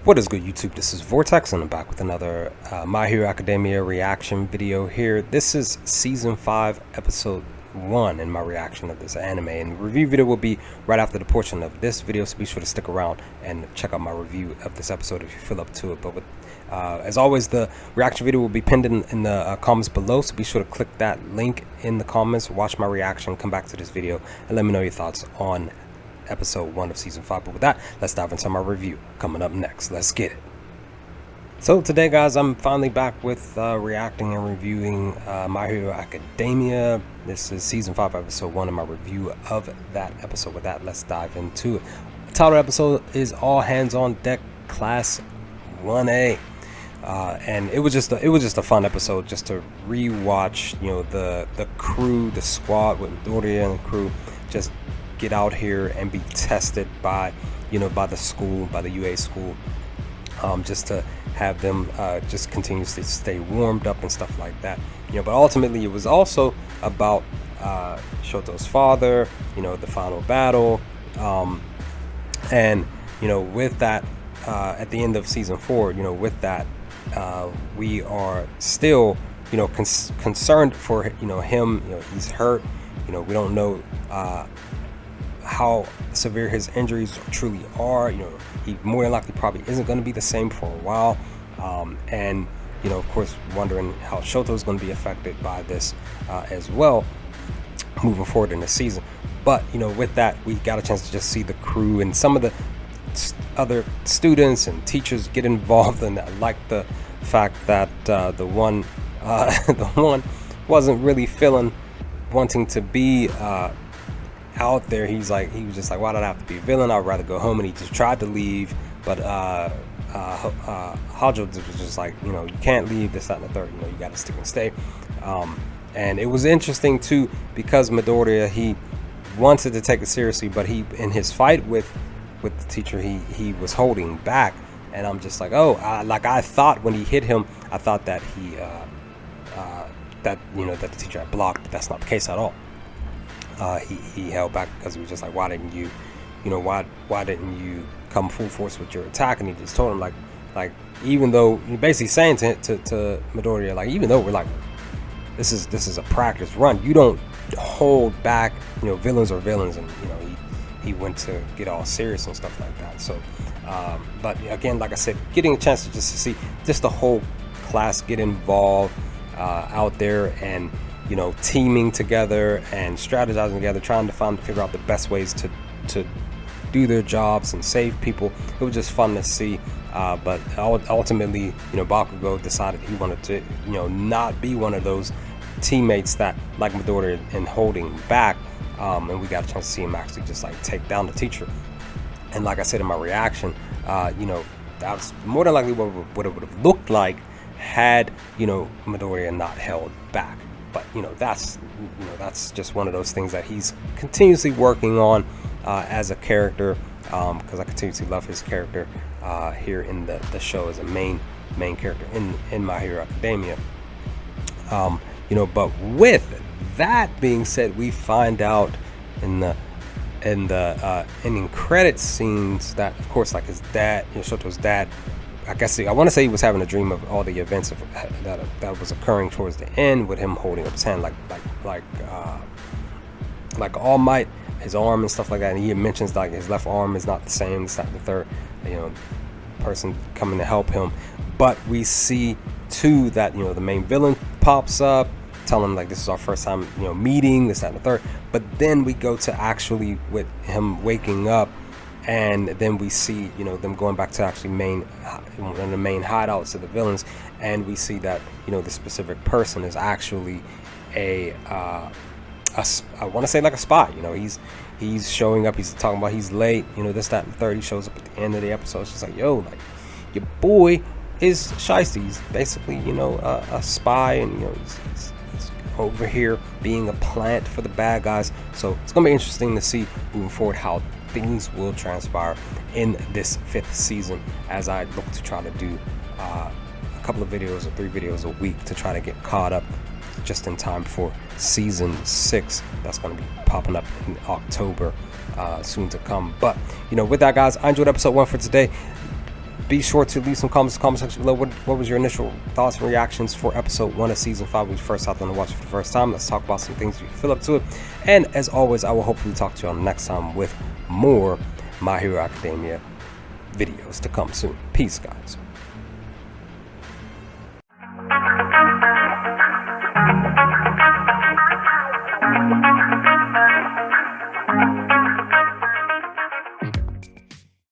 What is good, YouTube? This is Vortex, and I'm back with another My Hero Academia reaction video here. This is Season 5, Episode 1 in my reaction of this anime. And the review video will be right after the portion of this video, so be sure to stick around and check out my review of this episode if you feel up to it. But as always, the reaction video will be pinned in the comments below, so be sure to click that link in the comments, watch my reaction, come back to this video, and let me know your thoughts on Episode 1 of Season 5. But with that, let's dive into my review. Coming up next, let's get it. So today, guys, I'm finally back with reacting and reviewing My Hero Academia. This is Season 5, Episode 1, and my review of that episode. With that, let's dive into it. The title of the episode is All Hands on Deck Class 1A. And it was just a fun episode just to rewatch, the crew, the squad with Midoriya and the crew just get out here and be tested by the school, by the UA school, just to have them just continuously stay warmed up and stuff like that. But ultimately it was also about Shoto's father, the final battle, and with that, at the end of Season 4, with that, we are still concerned for him. He's hurt. We don't know how severe his injuries truly are. He more than likely probably isn't going to be the same for a while, and of course wondering how Shoto's going to be affected by this as well moving forward in the season. But with that, we got a chance to just see the crew and some of the other students and teachers get involved, and I like the fact that the one wasn't really wanting to be out there. He was just like, why did I have to be a villain? I'd rather go home. And he just tried to leave, but Hajo was just like, you can't leave, this, that, and the third. You got to stick and stay. And it was interesting too, because Midoriya, he wanted to take it seriously, but he, in his fight with the teacher, he was holding back. And I'm just like, I thought when he hit him, I thought that he that the teacher had blocked, but that's not the case at all. He held back because he was just like, why didn't you come full force with your attack? And he just told him like even though, basically saying to Midoriya, like, even though we're like, this is a practice run, you don't hold back. Villains are villains, and he went to get all serious and stuff like that. So but again, like I said, getting a chance to just see the whole class get involved out there, and teaming together and strategizing together, trying to figure out the best ways to do their jobs and save people. It was just fun to see. But ultimately, Bakugo decided he wanted to, not be one of those teammates that, like Midoriya, and holding back. And we got a chance to see him actually just like take down the teacher. And like I said in my reaction, that was more than likely what it would have looked like had Midoriya not held back. But that's just one of those things that he's continuously working on as a character, because I continuously love his character here in the show as a main character in My Hero Academia. But with that being said, we find out in the ending credit scenes that, of course, like his dad, Shoto's dad, I want to say he was having a dream of all the events that was occurring towards the end, with him holding up his hand like All Might, his arm and stuff like that. And he mentions like his left arm is not the same, this, that, and the third, person coming to help him. But we see too that the main villain pops up, telling him like, this is our first time meeting, this, that, and the third. But then we go to actually with him waking up, and then we see them going back to actually one of the main hideouts of the villains, and we see that the specific person is actually I want to say like a spy. He's showing up, he's talking about he's late, this, that, and the third. He shows up at the end of the episode. It's just like, yo, like, your boy is Shueisha. He's basically a spy, and he's over here being a plant for the bad guys. So it's gonna be interesting to see moving forward how things will transpire in this 5th season, as I look to try to do a couple of videos or 3 videos a week to try to get caught up just in time for Season 6. That's going to be popping up in October, soon to come. But with that, guys, I enjoyed episode 1 for today. Be sure to leave some comments in the comment section below. What was your initial thoughts and reactions for episode 1 of season 5 when you first hopped on to watch it for the first time? Let's talk about some things you can feel up to it. And as always, I will hopefully talk to you on the next time with more My Hero Academia videos to come soon. Peace, guys.